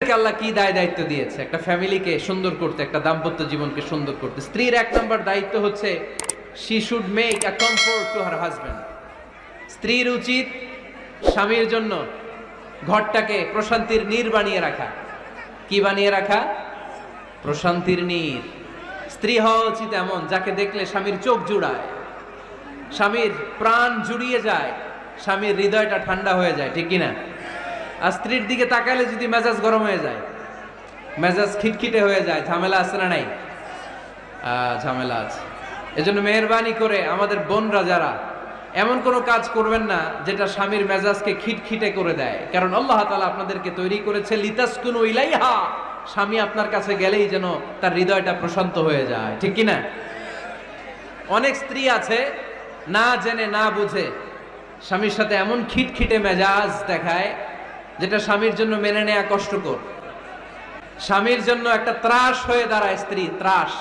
আল্লাহ কি দায়িত্ব দিয়েছে একটা ফ্যামিলিকে সুন্দর করতে, একটা দাম্পত্য জীবনকে সুন্দর করতে। স্ত্রীর এক নম্বর দায়িত্ব হচ্ছে she should make a comfort to her husband। স্ত্রীর উচিত স্বামীর জন্য ঘরটাকে প্রশান্তির নীড় বানিয়ে রাখা। কি বানিয়ে রাখা? প্রশান্তির নীড়। স্ত্রী হওয়া উচিত এমন যাকে দেখলে স্বামীর চোখ জুড়ায়, স্বামীর প্রাণ জুড়িয়ে যায়, স্বামীর হৃদয়টা ঠান্ডা হয়ে যায়, ঠিক কিনা? আর স্ত্রীর দিকে তাকালে যদি মেজাজ গরম হয়ে যায়, মেজাজ খিটখিটে হয়ে যায়, ঝামেলা আছে না নাই? ঝামেলা আছে। এজন্য মেহেরবানি করে আমাদের বোনরা যারা এমন কোনো কাজ করবেন না যেটা স্বামীর মেজাজকে খিটখিটে করে দেয়, কারণ আল্লাহ তাআলা আপনাদেরকে তৈরি করেছে লিতাসকুনু ইলাইহা, স্বামী আপনার কাছে গেলেই যেন তার হৃদয়টা প্রশান্ত হয়ে যায়, ঠিক কিনা? অনেক স্ত্রী আছে না জেনে না বুঝে স্বামীর সাথে এমন খিটখিটে মেজাজ দেখায় যেটা স্বামীর জন্য মেনে নেওয়া কষ্টকর, স্বামীর জন্য একটা ত্রাস হয়ে দাঁড়ায়। স্ত্রী ত্রাস।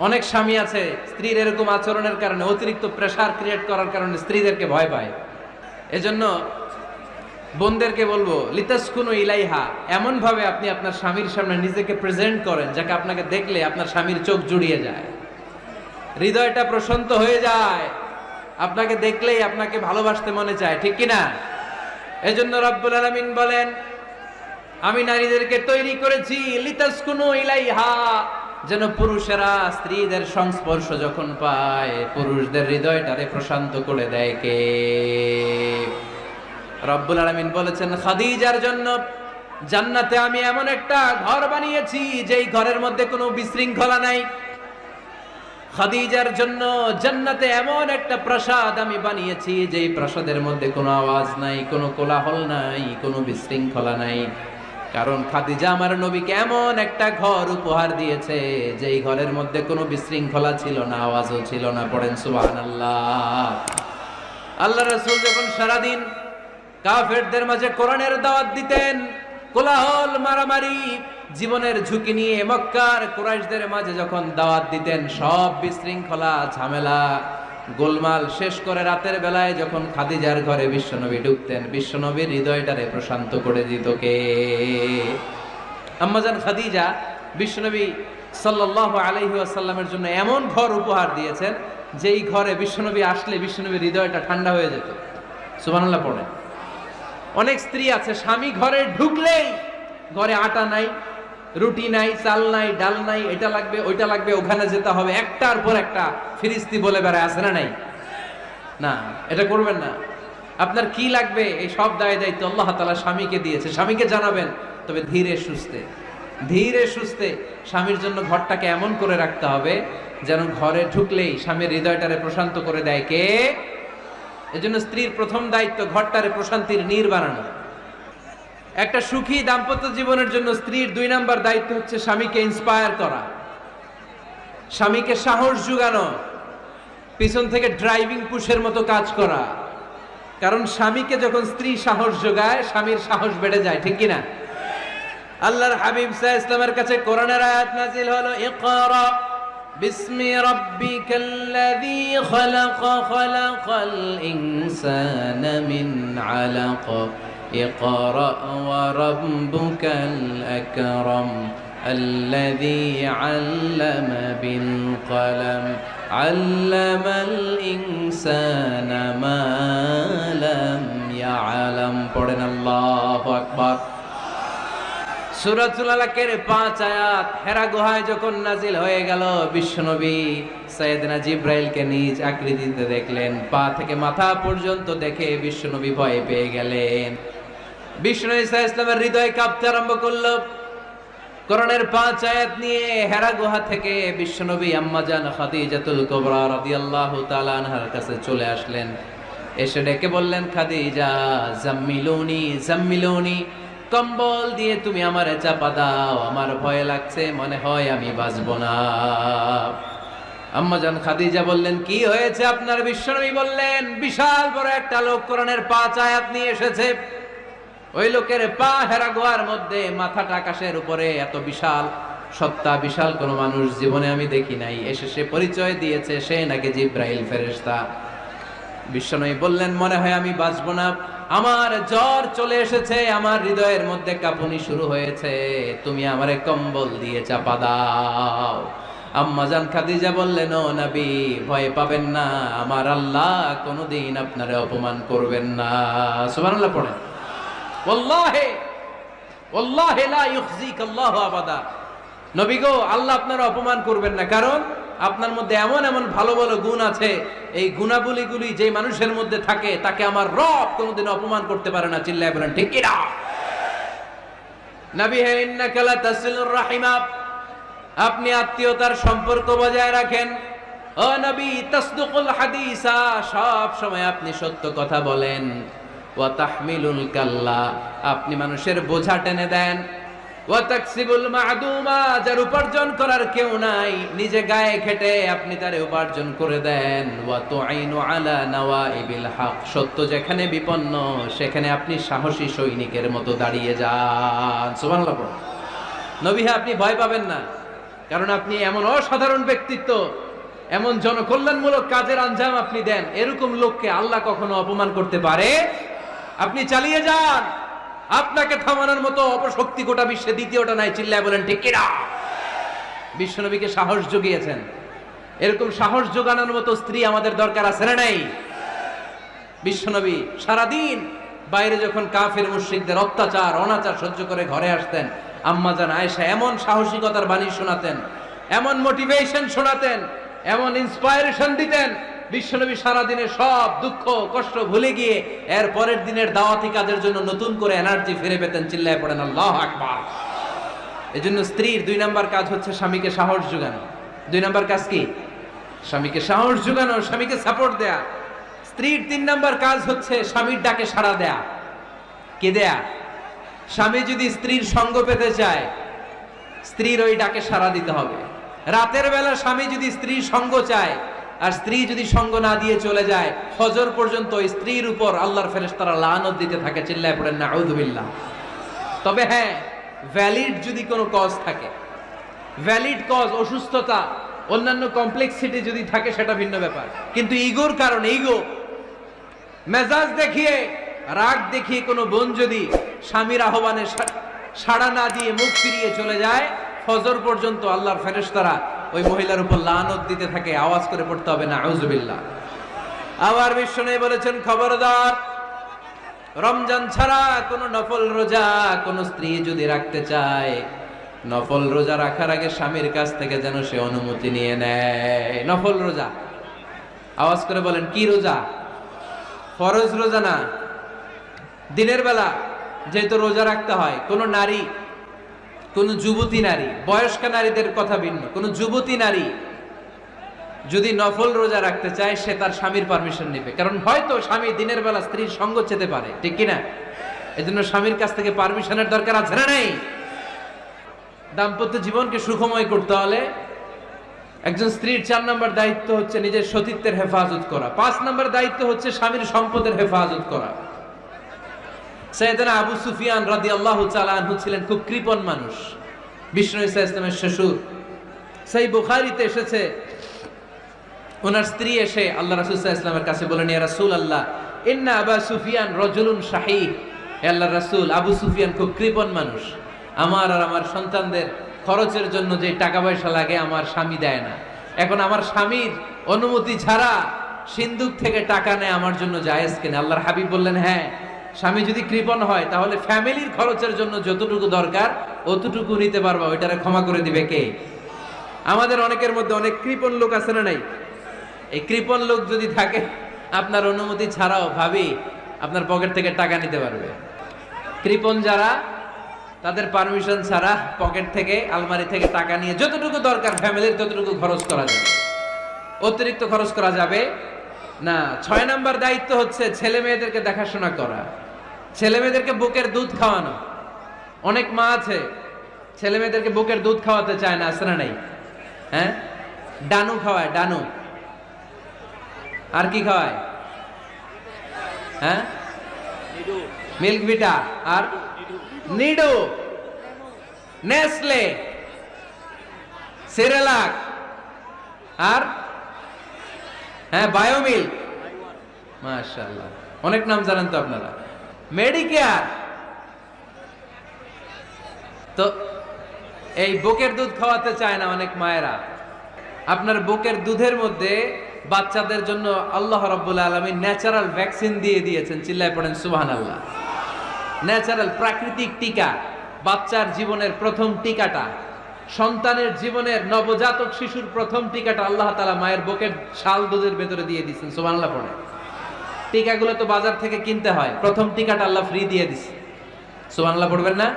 অনেক স্বামী আছে স্ত্রীর এরকম আচরণের কারণে, অতিরিক্ত প্রেসার ক্রিয়েট করার কারণে স্ত্রীদেরকে ভয় পায়। এজন্য বোনদেরকে বলবো লিতাসকুনু ইলাইহা, এমন ভাবে আপনি আপনার স্বামীর সামনে নিজেকে প্রেজেন্ট করেন যাকে আপনাকে দেখলে আপনার স্বামীর চোখ জুড়িয়ে যায়, হৃদয়টা প্রশান্ত হয়ে যায়, আপনাকে দেখলেই আপনাকে ভালোবাসতে মনে চায়, ঠিক কিনা? এজন্য রব্বুল আলামিন বলেন আমি নারীদেরকে তৈরি করেছি লিতাসকুনু ইলাইহা, যেন পুরুষেরা স্ত্রীদের সংস্পর্শ যখন পায় পুরুষদের হৃদয়টারে প্রশান্ত করে দেয়। কে? রব্বুল আলামিন বলেছেন খাদিজার জন্য জান্নাতে আমি এমন একটা ঘর বানিয়েছি যেই ঘরের মধ্যে কোনো বিশৃঙ্খলা নাই। খাদিজার জন্য জান্নাতে এমন একটা প্রাসাদ আমি বানিয়েছি যেই প্রাসাদের মধ্যে কোনো আওয়াজ নাই, কোনো কোলাহল নাই, কোনো বিশৃঙ্খলা নাই। কারণ খাদিজা আমার নবীকে এমন একটা ঘর উপহার দিয়েছে যেই ঘরের মধ্যে কোনো বিশৃঙ্খলা ছিল না, আওয়াজও ছিল না। পড়েন সুবহানাল্লাহ। আল্লাহ রাসূল যখন সারাদিন কাফেরদের মাঝে কোরআনের দাওয়াত দিতেন, কোলাহল মারামারি জীবনের ঝুঁকি নিয়ে মক্কার কুরাইশদের মাঝে যখন দাওয়াত দিতেন, সব বিশৃঙ্খলা ঝামেলা গোলমাল শেষ করে রাতের বেলায় যখন খাদিজার ঘরে বিশ্বনবী ঢুকতেন, বিশ্বনবীর হৃদয়টারে প্রশান্ত করে দিত কে? আম্মাজান খাদিজা বিশ্বনবী সাল্লাল্লাহু আলাইহি ওয়াসাল্লামের জন্য এমন ঘর উপহার দিয়েছেন যেই ঘরে বিশ্বনবী আসলে বিশ্বনবীর হৃদয়টা ঠান্ডা হয়ে যেত। সুবহানাল্লাহ পড়ে। অনেক স্ত্রী আছে স্বামী ঘরে ঢুকলেই ঘরে আটা নাই, রুটি নাই, চাল নাই, ডাল নাই, এটা লাগবে ওইটা লাগবে, ওখানে যেতে হবে, একটার পর একটা ফিরিস্তি বলে বেড়ায়, আছে না নাই? না, এটা করবেন না। আপনার কি লাগবে এই সব দায়িত্ব আল্লাহ তাআলা স্বামীকে দিয়েছে, স্বামীকে জানাবেন। তবে ধীরে সুস্থে স্বামীর জন্য ঘরটাকে এমন করে রাখতে হবে যেন ঘরে ঢুকলেই স্বামীর হৃদয়টারে প্রশান্ত করে দেয় কে? এজন্য স্ত্রীর প্রথম দায়িত্ব ঘরটারে প্রশান্তির নীড় বানানো। একটা সুখী দাম্পত্য জীবনের জন্য স্ত্রীর 2 নাম্বার দায়িত্ব হচ্ছে স্বামীকে ইন্সপায়ার করা, স্বামীকে সাহস জোগানো, পিছন থেকে ড্রাইভিং পুশের মতো কাজ করা। কারণ স্বামীকে যখন স্ত্রী সাহস যোগায় স্বামীর সাহস বেড়ে যায়, ঠিক কিনা? আল্লাহর হাবিব সাল্লাল্লাহু আলাইহি ওয়াসাল্লামের কাছে কোরআনের আয়াত নাযিল হলো ইকরা বিসমি রাব্বিকাল্লাযী খালাক খালাকাল ইনসানা মিন আলাক ইকরা ওয়া রাব্বুকাল আকরাম আল্লাযী আল্লামা বিল কলম আল্লামাল ইনসানা মা লাম ইয়ালাম। পড়েন আল্লাহু আকবার। সূরাতুল আলাকের 5 আয়াত হেরা গুহায় যখন নাজিল হয়ে গেল, বিশ্বনবী সাইয়েদনা জিবরাইলকে নিজ আকৃতিতে দেখলেন, পা থেকে মাথা পর্যন্ত দেখে বিশ্বনবী ভয় পেয়ে গেলেন। বিশ্বনবী সাল্লাল্লাহু আলাইহি ওয়াসাল্লামের হৃদয় কাঁপতে আরম্ভ করলো। কোরআনের 5 আয়াত নিয়ে হেরা গুহা থেকে বিশ্বনবী আম্মাজান খাদিজাতুল কুবরা রাদিয়াল্লাহু তাআলা আনহার কাছে চলে আসলেন। এসে ডেকে বললেন, খাদিজা জাম্মিলুনি, কম্বল দিয়ে তুমি আমারে চাপা দাও, আমার ভয় লাগছে, মনে হয় আমি বাঁচবো না। আম্মাজান খাদিজা বললেন, কি হয়েছে আপনার? বিশ্বনবী বললেন, বিশাল বড় একটা লোক কোরআনের 5 আয়াত নিয়ে এসেছে। ওই লোকের পা হেরা গুহার মধ্যে, মাথাটা আকাশের উপরে, এত বিশাল সত্তা, বিশাল কোন মানুষ জীবনে আমি দেখি নাই। এসে সে পরিচয় দিয়েছে সে নাকি জিবরাইল ফেরেশতা। বিশ্বনবী বললেন, মনে হয় আমি বাঁচবো না, আমার জ্বর চলে এসেছে, আমার হৃদয়ের মধ্যে কাঁপুনি শুরু হয়েছে, তুমি আমারে কম্বল দিয়ে চাপা দাও। আম্মাজান খাদিজা বললেন, ও নবী, ভয় পাবেন না, আমার আল্লাহ কোনোদিন আপনারে অপমান করবেন না। সুবহানাল্লাহ পড়েন। ওয়াল্লাহি ওয়াল্লাহি লা ইউখজিকাল্লাহু আবাদা। নবী গো, আল্লাহ আপনারা অপমান করবেন না, কারণ আপনার মধ্যে এমন এমন ভালো ভালো গুণ আছে, এই গুণাবলীগুলি যে মানুষের মধ্যে থাকে তাকে আমার রব কোনোদিন অপমান করতে পারে না। চিল্লায় বলেন ঠিক কিনা? নবী হে, ইন্নাকা লা তাসিলুর রাহিমা, আপনি আত্মীয়তার সম্পর্ক বজায় রাখেন। ও নবী, তাসদুকুল হাদিসা, সব সময় আপনি সত্য কথা বলেন। ওয়া তাহমিলুল কাল্লা, আপনি মানুষের বোঝা টেনে দেন। ওয়া তাকসিবুল মা'দুমা, যার উপার্জন করার কেউ নাই, নিজে গায়ে খেটে আপনি তারে উপার্জন করে দেন। ওয়া তুঈনু আলা নাওয়াইবিল হক, সত্য যেখানে বিপন্ন সেখানে আপনি সাহসী সৈনিকের মতো দাঁড়িয়ে যান। সুবহানাল্লাহ। নবী হে, আপনি ভয় পাবেন না, কারণ আপনি এমন অসাধারণ ব্যক্তিত্ব, এমন জনকল্যাণমূলক কাজের আঞ্জাম আপনি দেন, এরকম লোককে আল্লাহ কখনো অপমান করতে পারে? আপনি চালিয়ে যান, আপনাকে থামানোর মতো অপশক্তি গোটা বিশ্বে দ্বিতীয়টা নাই। চিল্লায় বলেন ঠিক কিনা? বিশ্বনবীকে সাহস জুগিয়েছেন, এরকম সাহস জোগানোর মতো স্ত্রী আমাদের দরকার আছে না নাই? বিশ্বনবী সারাদিন বাইরে যখন কাফের মুশরিকদের অত্যাচার অনাচার সহ্য করে ঘরে আসতেন, আম্মাজান আয়েশা এমন সাহসিকতার বাণী শোনাতেন, এমন মোটিভেশন শোনাতেন, এমন ইন্সপায়ারেশন দিতেন, বিশ্বনবী সারাদিনের সব দুঃখ কষ্ট ভুলে গিয়ে এর পরের দিনের দাওয়াতি কাজের জন্য নতুন করে এনার্জি ফিরে পেতেন। চিল্লায় পড়েন আল্লাহু আকবার। এজন্য স্ত্রীর 2 নাম্বার কাজ হচ্ছে স্বামীকে সাহস জোগানো। 2 নাম্বার কাজ কি? স্বামীকে সাহস জোগানো, স্বামীকে সাপোর্ট দেয়া। স্ত্রীর 3 নাম্বার কাজ হচ্ছে স্বামীর ডাকে সাড়া দেয়া। কে দেয়া? স্বামী যদি স্ত্রীর সঙ্গ পেতে চায়, স্ত্রীর ওই ডাকে সাড়া দিতে হবে। রাতের বেলা স্বামী যদি স্ত্রীর সঙ্গ চায়, আর স্ত্রী যদি সঙ্গ না দিয়ে চলে যায়, ফজর পর্যন্ত স্ত্রীর উপর আল্লাহর ফেরেশতারা লানত দিতে থাকে। চিল্লায় পড়েন নাউযু বিল্লাহ। তবে হ্যাঁ, ভ্যালিড যদি কোনো কজ থাকে, ভ্যালিড কজ, অসুস্থতা, অন্যান্য কমপ্লেক্সিটি যদি থাকে, সেটা ভিন্ন ব্যাপার। কিন্তু ইগোর কারণে, ইগো, মেজাজ দেখিয়ে, রাগ দেখিয়ে কোনো বোন যদি স্বামীর আহ্বানে সাড়া না দিয়ে মুখ ফিরিয়ে চলে যায়, ফজর পর্যন্ত আল্লাহর ফেরেশতারা ওই মহিলার উপর লানত দিতে থাকে। আওয়াজ করে পড়তে হবে নাউযু বিল্লাহ। আবার বিশ্বনবী বলেছেন, খবরদার, রমজান ছাড়া কোন নফল রোজা কোন স্ত্রী যদি রাখতে চায়, নফল রোজা রাখার আগে স্বামীর কাছ থেকে যেন সে অনুমতি নিয়ে নেয়। নফল রোজা, আওয়াজ করে বলেন কি রোজা? ফরজ রোজা না। দিনের বেলা যেহেতু রোজা রাখতে হয়, কোন নারী, কোন যুবতী নারী, বয়স্ক নারীদের কথা ভিন্ন, কোন যুবতী নারী যদি নফল রোজা রাখতে চায়, সে তার স্বামীর পারমিশন নেবে। কারণ হয়তো স্বামী দিনের বেলা স্ত্রীর সঙ্গ চেতে পারে, ঠিক কিনা? এজন্য স্বামীর কাছ থেকে পারমিশনের দরকার আছে না নাই? দাম্পত্য জীবনকে সুখময় করতে হলে একজন স্ত্রীর 4 নম্বর দায়িত্ব হচ্ছে নিজের সতীত্বের হেফাজত করা। 5 নম্বর দায়িত্ব হচ্ছে স্বামীর সম্পদের হেফাজত করা। সাইয়েদনা আবু সুফিয়ান রাদিয়াল্লাহু তাআলা আনহু ছিলেন খুব কৃপণ মানুষ, বিষ্ণু ইসা ইসলামের শ্বশুর। সেই বুখারীতে এসেছে, ওনার স্ত্রী এসে আল্লাহ রাসূল সাল্লাল্লাহু আলাইহি ওয়াসাল্লামের কাছে বলেন, ইয়া রাসূলুল্লাহ, ইন্না আবা সুফিয়ান রাজুলুন শাহীহ। হে আল্লাহর রাসূল, আবু সুফিয়ান খুব কৃপণ মানুষ, আমার আর আমার সন্তানদের খরচের জন্য যে টাকা পয়সা লাগে আমার স্বামী দেয় না। এখন আমার স্বামীর অনুমতি ছাড়া সিন্দুক থেকে টাকা নেয় আমার জন্য জায়েজ কিনা? আল্লাহর হাবিব বললেন, হ্যাঁ, স্বামী যদি কৃপণ হয় তাহলে ফ্যামিলির খরচের জন্য যতটুকু দরকার অতটুকু নিতে পারবা, ওইটারে ক্ষমা করে দিবে কে? আমাদের অনেকের মধ্যে অনেক কৃপণ লোক আছে না নাই? এই কৃপণ লোক যদি থাকে, আপনার অনুমতি ছাড়াও ভাবি আপনার পকেট থেকে টাকা নিতে পারবে। কৃপণ যারা, তাদের পারমিশন ছাড়া পকেট থেকে, আলমারি থেকে টাকা নিয়ে যতটুকু দরকার ফ্যামিলির ততটুকু খরচ করা যাবে, অতিরিক্ত খরচ করা যাবে না। 6 নম্বর দায়িত্ব হচ্ছে ছেলে মেয়েদেরকে দেখাশোনা করা, ছেলে মেয়েদেরকে বুকের দুধ খাওয়ানো। অনেক মা আছে ছেলে মেয়েদেরকে বুকের দুধ খাওয়াতে চায় না, আছে না নাই? হ্যাঁ, ডানু খাওয়ায়, ডানু। আর কি খাওয়ায়? হ্যাঁ, মিল্ক ভিটা, আর নিডো, নেসলে, সেরেলাক, আর হ্যাঁ বায়োমিল্ক। মাশাআল্লাহ, অনেক নাম জানেন তো আপনারা। মেডিকেয়ার। তো এই বুকের দুধ খাওয়াতে চায় না অনেক মায়েরা। আপনার বুকের দুধের মধ্যে বাচ্চাদের জন্য আল্লাহ রাব্বুল আলামিন ন্যাচারাল ভ্যাকসিন দিয়ে দিয়েছেন। চিল্লায় পড়েন সুবহানাল্লাহ। ন্যাচারাল প্রাকৃতিক টিকা, বাচ্চার জীবনের প্রথম টিকাটা, সন্তানের জীবনের নবজাতক শিশুর প্রথম টিকাটা আল্লাহ তাআলা মায়ের বুকের শাল দুধের ভেতরে দিয়ে দিয়েছেন। সুবহানাল্লাহ পড়ে। টিকাগুলো তো বাজার থেকে কিনতে হয়, প্রথম টিকাটা আল্লাহ ফ্রি দিয়ে দিয়েছে। সুবহানাল্লাহ পড়বেন না?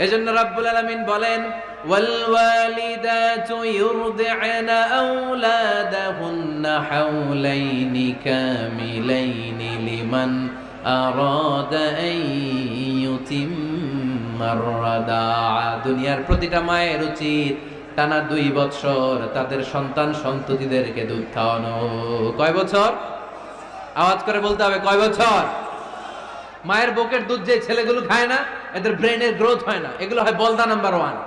এজন্য রাব্বুল আলামিন বলেন, ওয়াল ওয়ালিদাতু ইউরদি'না আওলাদাহুন্না হাওলাইনি কামিলাইনি লিমান আরাদা আন ইউতিম্মার রাদাআ। দুনিয়ার প্রতিটা মায়ের উচিত টানা 2 বছর তাদের সন্তান সন্ততিদেরকে দুধ খাওয়ানো। কয় বছর? আওয়াজ করে বলতে হবে, কয় বছর? মায়ের বুকের দুধ যে ছেলেগুলো খায় না, এদের ব্রেনের গ্রোথ হয় না। এগুলো হয় বলদা নাম্বার 1।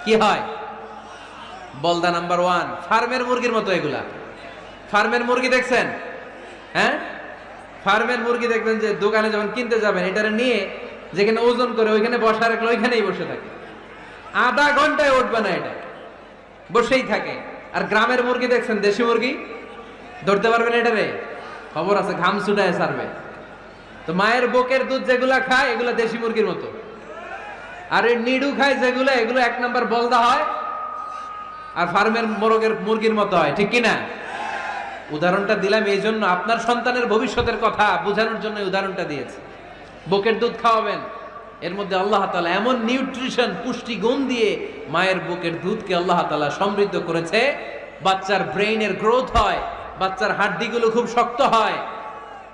কি হয়? বলদা নাম্বার 1। ফার্মের মুরগির মতো এগুলা। ফার্মের মুরগি দেখছেন? হ্যাঁ, ফার্মের মুরগি দেখবেন যে দোকানে যখন কিনতে যাবেন, এটারে নিয়ে যেখানে ওজন করে ওইখানে বসা রাখলে ওইখানেই বসে থাকে। আধা ঘন্টায় উঠবে না, এটা বসেই থাকে। আর গ্রামের মুরগি দেখছেন, দেশি মুরগি, ধরতে পারবেন এটারে? খবর আছে, ঘাম ছুটায় ছাড়বে। তো মায়ের বুকের দুধ যেগুলা খায় এগুলা দেশি মুরগির মতো। আর এই নিডু খায় যেগুলো, এগুলো 1 নাম্বার বলদা হয়, আর ফার্মের মুরগির মতো হয়। ঠিক কিনা? উদাহরণটা দিলাম এই জন্য, আপনার সন্তানের ভবিষ্যতের কথা বোঝানোর জন্য উদাহরণটা দিয়েছে। বুকের দুধ খাওয়াবেন, এর মধ্যে আল্লাহ তাআলা এমন নিউট্রিশন, পুষ্টি গুণ দিয়ে মায়ের বুকের দুধকে আল্লাহ তাআলা সমৃদ্ধ করেছে। বাচ্চার ব্রেইনের গ্রোথ হয়, বাচ্চার হাড্ডিগুলো খুব শক্ত হয়,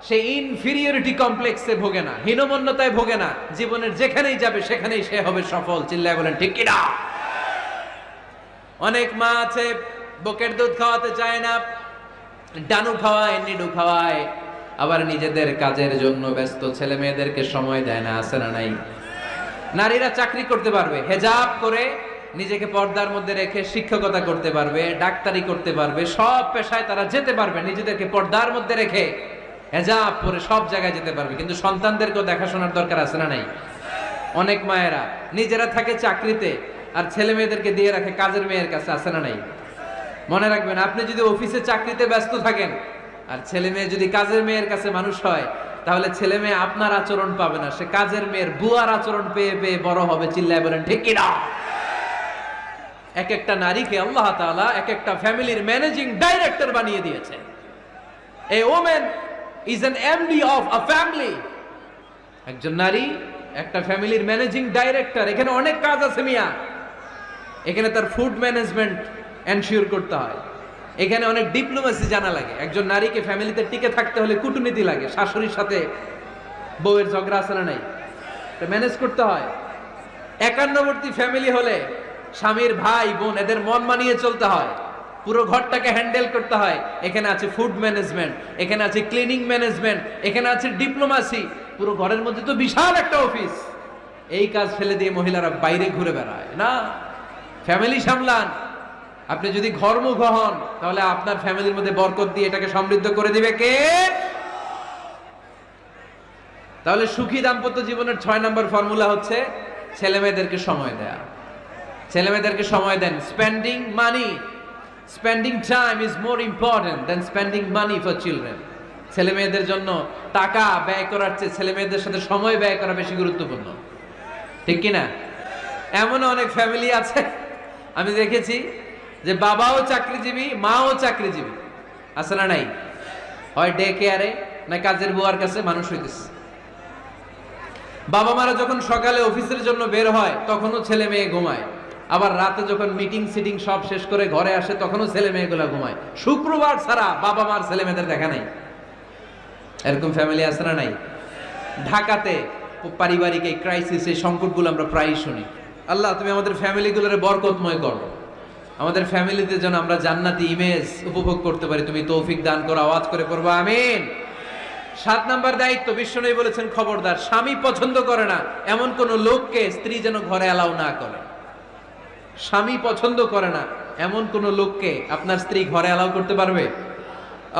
সে ইনফিরিয়রিটি কমপ্লেক্সে ভোগে না, হীনমন্যতায় ভোগে না। জীবনের যেখানেই যাবে সেখানেই সে হবে সফল। চিল্লায় বলেন ঠিক কিনা? অনেক মা আছে বুকের দুধ খাওয়াতে চায় না, ডানু খাওয়ায়, নিডু খাওয়ায়, আবার নিজেদের কাজের জন্য ব্যস্ত, ছেলে মেয়েদেরকে সময় দেয় না। আছে না নাই? নারীরা চাকরি করতে পারবে, হেজাব করে নিজেকে পর্দার মধ্যে রেখে শিক্ষকতা করতে পারবে, ডাক্তারি করতে পারবে, সব পেশায় তারা যেতে পারবে, নিজেদেরকে পর্দার মধ্যে রেখে হেজাব পরে সব জায়গায় যেতে পারবে। কিন্তু সন্তানদেরকেও দেখাশোনার দরকার আছে না নাই? অনেক মায়েরা নিজেরা থাকে চাকরিতে, আর ছেলে মেয়েদেরকে দিয়ে রাখে কাজের মেয়ের কাছে। আছে না নাই? মনে রাখবেন, আপনি যদি অফিসে চাকরিতে ব্যস্ত থাকেন আর ছেলে মেয়ে যদি কাজের মেয়ের কাছে মানুষ হয়, তাহলে ছেলে মেয়ে আপনার আচরণ পাবে না, সে কাজের মেয়ের বুয়ার আচরণ পেয়ে পেয়ে বড় হবে। চিল্লায় বলেন ঠিক কিনা? এক একটা নারীকে আল্লাহ তাআলা এক একটা ফ্যামিলির ম্যানেজিং ডাইরেক্টর বানিয়ে দিয়েছে। A woman is an MD of a family. একজন নারী একটা ফ্যামিলির ম্যানেজিং ডাইরেক্টর। এখানে অনেক কাজ আছে মিয়া। এখানে তার ফুড ম্যানেজমেন্ট এনশিওর করতে হয়, এখানে অনেক ডিপ্লোমেসি জানা লাগে। একজন নারীকে ফ্যামিলিতে টিকে থাকতে হলে কূটনীতি লাগে, শাশুড়ির সাথে বউয়ের ঝগড়া আছে না নাই, এটা ম্যানেজ করতে হয়। একান্নবর্তী ফ্যামিলি হলে স্বামীর ভাই বোন এদের মন মানিয়ে চলতে হয়, পুরো ঘরটাকে হ্যান্ডেল করতে হয়। এখানে আছে ফুড ম্যানেজমেন্ট, এখানে আছে ক্লিনিং ম্যানেজমেন্ট, এখানে আছে ডিপ্লোমাসি। পুরো ঘরের মধ্যে তো বিশাল একটা অফিস। এই কাজ ফেলে দিয়ে মহিলারা বাইরে ঘুরে বেড়ায় না। ফ্যামিলি সামলান। আপনি যদি ঘরমুখ হন, তাহলে আপনার ফ্যামিলির মধ্যে বরকত দিয়ে এটাকে সমৃদ্ধ করে দিবে কে? তাহলে সুখী দাম্পত্য জীবনের 6 নম্বর ফর্মুলা হচ্ছে ছেলে মেয়েদেরকে সময় দেয়া। ছেলে মেয়েদেরকে সময় দেন। Spending money, spending time is more important than spending money for children. ছেলে মেয়েদের জন্য টাকা ব্যয় করার চেয়ে ছেলে মেয়েদের সাথে সময় ব্যয় করা বেশি গুরুত্বপূর্ণ। ঠিক কিনা? এমন অনেক ফ্যামিলি আছে আমি দেখেছি যে বাবাও চাকরিজীবী, মাও চাকরিজীবী। আছে না নাই? হয় ডে কেয়ারে না কাজের বুয়ার কাছে মানুষ হইতেছে। বাবা মারা যখন সকালে অফিসের জন্য বের হয় তখনও ছেলে মেয়ে ঘুমায়, আবার রাতে যখন মিটিং সিটিং সব শেষ করে ঘরে আসে তখনও ছেলে মেয়েগুলো ঘুমায়। শুক্রবার ছাড়া বাবা মার ছেলে মেয়েদের দেখা নাই। এরকম ফ্যামিলি আছে না নাই? ঢাকাতে পারিবারিক এই ক্রাইসিস, এই সংকটগুলো আমরা প্রায়ই শুনি। আল্লাহ তুমি আমাদের ফ্যামিলিগুলোরে বরকতময় করো, আমাদের ফ্যামিলিতে যেন আমরা জান্নাতি ইমেজ উপভোগ করতে পারি, তুমি তৌফিক দান করো। আওয়াজ করে পড়বো আমিন। 7 নাম্বার দায়িত্ব, বিশ্বনবী বলেছেন খবরদার, স্বামী পছন্দ করে না এমন কোন লোককে স্ত্রী যেন ঘরে অ্যালাউ না করে। স্বামী পছন্দ করে না এমন কোন লোককে আপনার স্ত্রী ঘরে অ্যালাউ করতে পারবে?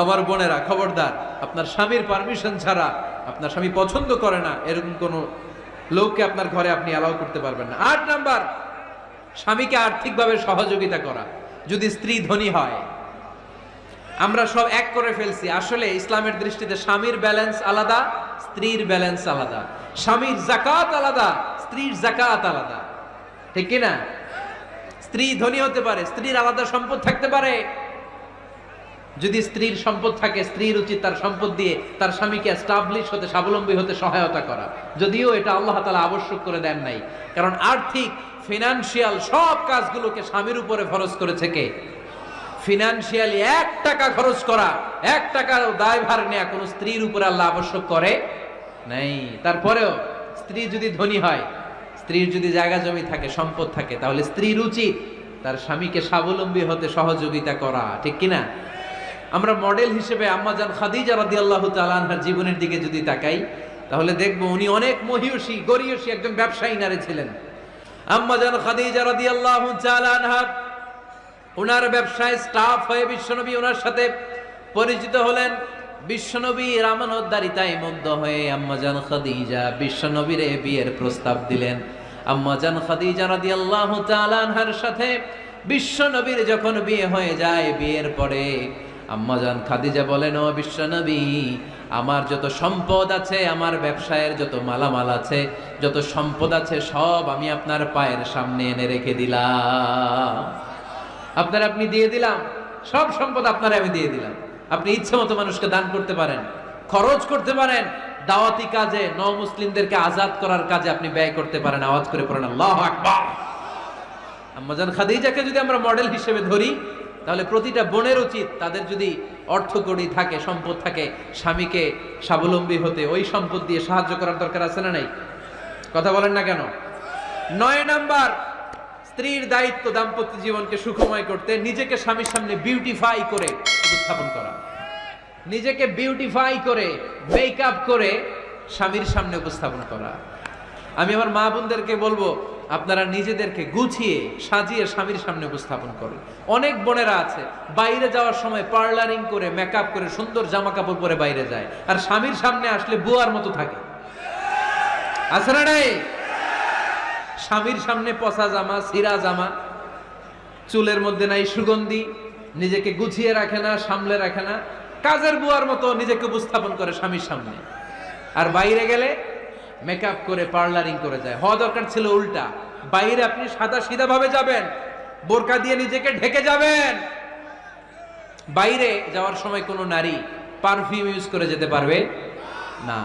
আমার বোনেরা খবরদার, আপনার স্বামীর পারমিশন ছাড়া আপনার স্বামী পছন্দ করে না এরকম কোন লোককে আপনার ঘরে আপনি অ্যালাউ করতে পারবেন না। 8 নাম্বার, স্বামীকে আর্থিকভাবে সহযোগিতা করা। যদি স্ত্রী ধনী হয়, আমরা সব এক করে ফেলছি, আসলে ইসলামের দৃষ্টিতে স্বামীর ব্যালেন্স আলাদা, স্ত্রীর ব্যালেন্স আলাদা। স্বামীর যাকাত আলাদা, স্ত্রীর যাকাত আলাদা, ঠিক কি না? স্ত্রী ধনী হতে পারে, স্ত্রীর আলাদা সম্পদ থাকতে পারে। যদি স্ত্রীর সম্পদ থাকে, স্ত্রীর উচিত তার সম্পদ দিয়ে তার স্বামীকে এস্টাবলিশ হতে, স্বাবলম্বী হতে সহায়তা করা। যদিও এটা আল্লাহ তাআলা আবশ্যক করে দেন নাই, কারণ আর্থিক ফিনান্সিয়াল সব কাজগুলোকে স্বামীর উপরে ফরজ করেছে কে? ফিনান্সিয়ালি 1 টাকা খরচ করা, 1 টাকার দায়ভার নেওয়া কোন স্ত্রীর উপরে আল্লাহ আবশ্যক করে নাই। তারপরেও স্ত্রী যদি ধনী হয়, স্ত্রীর যদি জায়গা জমি থাকে, সম্পদ থাকে, তাহলে স্ত্রীর উচিত তার স্বামীকে স্বাবলম্বী হতে সহযোগিতা করা, ঠিক কিনা? আমরা মডেল হিসেবে আম্মাজান খাদিজা রাদিয়াল্লাহু তাআলা আনহার জীবনের দিকে যদি তাকাই, তাহলে দেখব উনি অনেক মহিয়সী গরিয়সী একজন ব্যবসায়ী নারী ছিলেন। আম্মাজান খাদিজা রাদিয়াল্লাহু তাআলা আনহা ওনার ব্যবসায় স্টাফ হয়ে বিশ্বনবী ওনার সাথে পরিচিত হলেন। বিশ্বনবীর আমানতদারিতায় মুগ্ধ হয়ে আম্মাজান খাদিজা বিশ্বনবীর বিয়ের প্রস্তাব দিলেন। আম্মাজান খাদিজা রাদিয়াল্লাহু তাআলা আনহার সাথে বিশ্বনবীর যখন বিয়ে হয়ে যায়, বিয়ের পরে আম্মাজান খাদিজা বলেন, ও বিশ্বনবী, আমার যত সম্পদ আছে, আমার ব্যবসায়ের যত মালামাল আছে, যত সম্পদ আছে, সব আমি আপনার পায়ের সামনে এনে রেখে দিলাম। আপনি দিয়ে দিলাম, সব সম্পদ আপনার আমি দিয়ে দিলাম। আপনি ইচ্ছে মতো মানুষকে দান করতে পারেন, খরচ করতে পারেন, দাওয়াতি কাজে, মুসলিমদেরকে আজাদ করার কাজে আপনি ব্যয় করতে পারেন। আওয়াজ করে পড়েন আল্লাহু আকবার। আম্মাজান খাদিজাকে যদি আমরা মডেল হিসেবে ধরি, তাহলে প্রতিটা বোনের উচিত তাদের যদি অর্থকড়ি থাকে, সম্পদ থাকে, স্বামীকে স্বাবলম্বী হতে ওই সম্পদ দিয়ে সাহায্য করার দরকার আছে না নাই? কথা বলেন না কেন? 9 নাম্বার, স্ত্রীর দায়িত্ব দাম্পত্য জীবনকে সুখময় করতে নিজেকে স্বামীর সামনে বিউটিফাই করে উপস্থাপন করা। নিজেকে বিউটিফাই করে, মেকআপ করে স্বামীর সামনে উপস্থাপন করা। আমি আমার মা বোনদেরকে বলবো, আপনারা নিজেদেরকে গুছিয়ে সাজিয়ে স্বামীর সামনে উপস্থাপন করুন। অনেক বোনেরা আছে বাইরে যাওয়ার সময় পার্লারিং করে, মেকআপ করে, সুন্দর জামা কাপড় পরে বাইরে যায়, আর স্বামীর সামনে আসলে বুয়ার মতো থাকে। আছে না নাই? স্বামীর সামনে পচা জামা, ছিঁড়া জামা, চুলের মধ্যে নাই সুগন্ধি, নিজেকে গুছিয়ে রাখে না, সামলে রাখে না, কাজের বুয়ার মতো নিজেকে উপস্থাপন করে স্বামীর সামনে। আর বাইরে গেলে মেকআপ করে, পার্লারিং করে যায়। হওয়া দরকার ছিল উল্টা। বাইরে আপনি সাদা সিধা ভাবে যাবেন, বোরকা দিয়ে নিজেকে ঢেকে যাবেন। বাইরে যাওয়ার সময় কোনো নারী পারফিউম ইউজ করে যেতে পারবে না।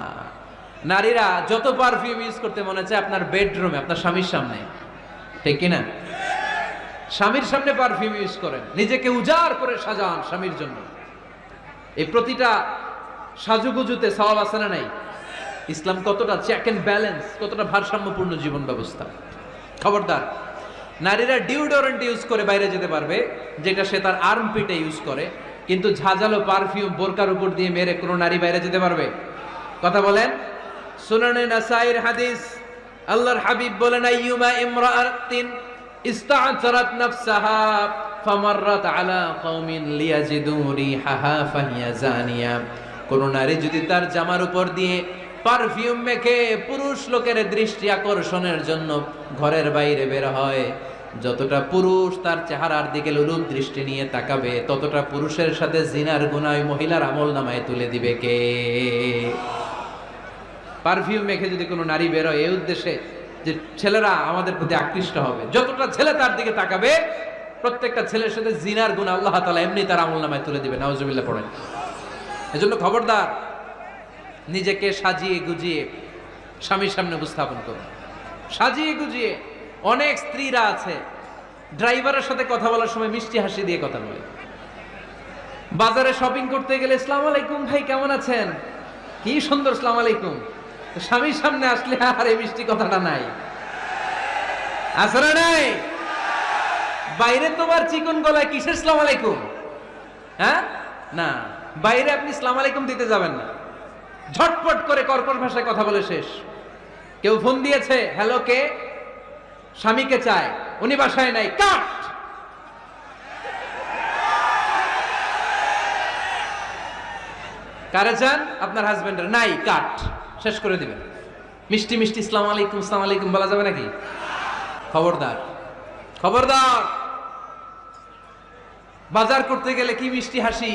নারীরা যত পারফিউম ইউজ করতে মনে চায় আপনার বেডরুমে, আপনার স্বামীর সামনে, ঠিক কিনা? স্বামীর সামনে পারফিউম ইউজ করেন, নিজেকে উজাড় করে সাজান স্বামীর জন্য। এই প্রতিটা সাজুগুজুতে সওয়াব আছে না নাই? ইসলাম কতটা চেক এন্ড ব্যালেন্স, কতটা ভারসাম্যপূর্ণ জীবন ব্যবস্থা। খবরদার, নারীরা ডিওডোরেন্ট ইউজ করে বাইরে যেতে পারবে, যেটা সে তার আর্মপিটে ইউজ করে, কিন্তু ঝাঁঝালো পারফিউম বোরকার উপর দিয়ে মেরে কোনো নারী বাইরে যেতে পারবে? কথা বলেন। সুনানে নাসাইর হাদিস, আল্লাহর হাবিব বলেন, আইয়ুমা ইমরাআতিন ইস্তা'তারাত নাফসাহা ফামাররাত আলা কওমিন লিয়াজিদু রিহাহা ফাহিয়া জানিয়া। কোন নারী যদি তার জামার উপর দিয়ে পারফিউম মেখে পুরুষ লোকের দৃষ্টি আকর্ষণের জন্য ঘরের বাইরে বের হয়, যতটা পুরুষ তার চেহারার দিকে লোলুপ দৃষ্টি নিয়ে তাকাবে, ততটা পুরুষের সাথে জিনার গুনাহ মহিলার আমলনামায় তুলে দিবে কে? পারফিউম মেখে যদি কোনো নারী বের হয় এই উদ্দেশ্যে যে ছেলেরা আমাদের প্রতি আকৃষ্ট হবে, যতটা ছেলে তার দিকে তাকাবে, প্রত্যেকটা ছেলের সাথে জিনার গুনাহ আল্লাহ তাআলা এমনি তার আমলনামায় তুলে দিবে। নাউজুবিল্লাহ পড়েন। এজন্য খবরদার, নিজেকে সাজিয়ে গুজিয়ে স্বামীর সামনে উপস্থাপন করুন। সাজিয়ে গুজিয়ে অনেক স্ত্রীরা আছে ড্রাইভারের সাথে কথা বলার সময় মিষ্টি হাসি দিয়ে কথা বলে। বাজারে শপিং করতে গেলে আসসালামু আলাইকুম ভাই, কেমন আছেন? কি সুন্দর আসসালামু আলাইকুম। স্বামীর সামনে আসলে আর এই মিষ্টি কথাটা নাই, আসলে নাই। বাইরে তোমার চিকন গলায় কিসের আসসালামু আলাইকুম? হ্যাঁ, না, বাইরে আপনি আসসালামু আলাইকুম দিতে যাবেন না, ঝটপট করে কর্কশ ভাষায় কথা বলে শেষ। কেউ ফোন দিয়েছে, হ্যালো, কে? স্বামীকে চায়, উনি বাসায় নাই, কাট। কারে চান? আপনার হাজবেন্ডের, নাই, কাট। শেষ করে দিবেন। মিষ্টি মিষ্টি আসসালামু আলাইকুম বলা যাবে নাকি? খবরদার, খবরদার। বাজার করতে গেলে কি মিষ্টি হাসি,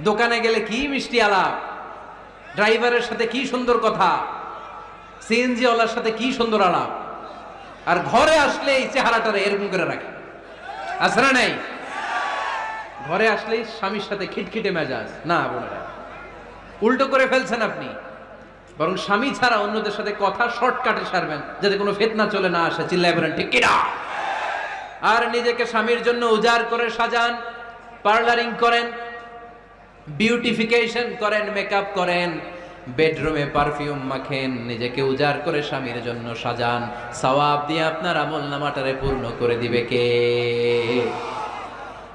দোকানে গেলে কি মিষ্টি আলাপ, ড্রাইভারের সাথে কি সুন্দর কথা, সিএনজি ওয়ালার সাথে কি সুন্দর আলাপ, আর ঘরে আসলে এই চেহারাটা এরকম করে রাখে, আছে না নাই? ঘরে আসলেই স্বামীর সাথে খিটখিটে মেজাজ। না বোনেরা, উল্টো করে ফেলছেন আপনি। বরং স্বামী ছাড়া অন্যদের সাথে কথা শর্টকাটে সারবেন, যাতে কোনো ফিতনা চলে না আসে। চিল্লায় বলেন ঠিক কিনা? আর নিজেকে স্বামীর জন্য উজাড় করে সাজান, পার্লারিং করেন, বিউটিফিকেশন করেন, মেকআপ করেন, বেডরুমে পারফিউম মাখেন, নিজেকে উজাড় করে স্বামীর জন্য সাজান। সওয়াব দিয়ে আপনার আমল নামাটারে পূর্ণ করে দিবে কে?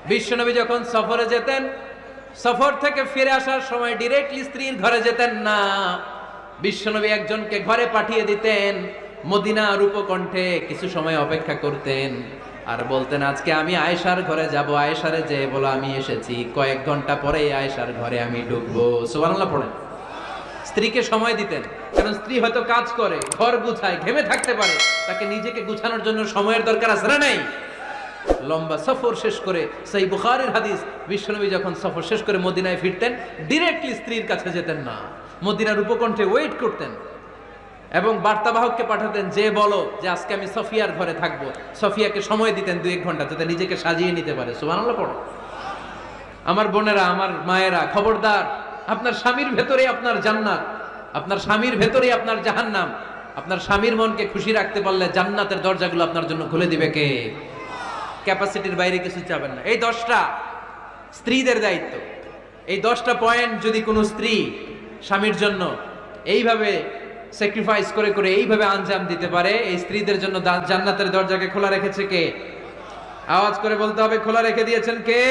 বিশ্বনবী যখন সফরে যেতেন, সফর থেকে ফিরে আসার সময় ডিরেক্টলি স্ত্রীর ঘরে যেতেন না। বিশ্বনবী একজনকে ঘরে পাঠিয়ে দিতেন, মদিনা রূপকণ্ঠে কিছু সময় অপেক্ষা করতেন, আর বলতেন আজকে আমি আয়েশার ঘরে যাব, আয়েশারে যে বলো আমি এসেছি। কয়েক ঘন্টা পরে আয়েশার ঘরে আমি ঢুকবো। সুবহানাল্লাহ পড়েন। স্ত্রীকে সময় দিতেন, কারণ স্ত্রী হয়তো কাজ করে, ঘর গুছায়, ঘেমে থাকতে পারে, তাকে নিজেকে গুছানোর জন্য সময়ের দরকার আছে না নাই? লম্বা সফর শেষ করে, সেই বুখারীর হাদিস, বিশ্বনবী যখন সফর শেষ করে মদিনায় ফিরতেন, ডিরেক্টলি স্ত্রীর কাছে যেতেন না, মদিনার উপকণ্ঠে ওয়েট করতেন এবং বার্তাবাহককে পাঠাতেন, যে বলো যে আজকে আমি সফিয়ার ঘরে থাকবো। সফিয়াকে সময় দিতেন 2-1 ঘন্টা, যাতে নিজেকে সাজিয়ে নিতে পারে। সুবহানাল্লাহ পড়ো। আমার বোনেরা, আমার মায়েরা, খবরদার, আপনার স্বামীর ভেতরে আপনার জান্নাত, আপনার স্বামীর ভেতরে আপনার জাহান্নাম। আপনার স্বামীর মনকে খুশি রাখতে পারলে জান্নাতের দরজাগুলো আপনার জন্য খুলে দিবে কে? ক্যাপাসিটির বাইরে কিছু চাবেন না। এই 10টা স্ত্রীদের দায়িত্ব। এই 10টা পয়েন্ট যদি কোনো স্ত্রী স্বামীর জন্য এইভাবে স্যাক্রিফাইস করে করে এইভাবে আঞ্জাম দিতে পারে, এই স্ত্রীদের জন্য জান্নাতের দরজাকে খোলা রেখেছে কে? আওয়াজ করে বলতে হবে, খোলা রেখে দিয়েছেন কে?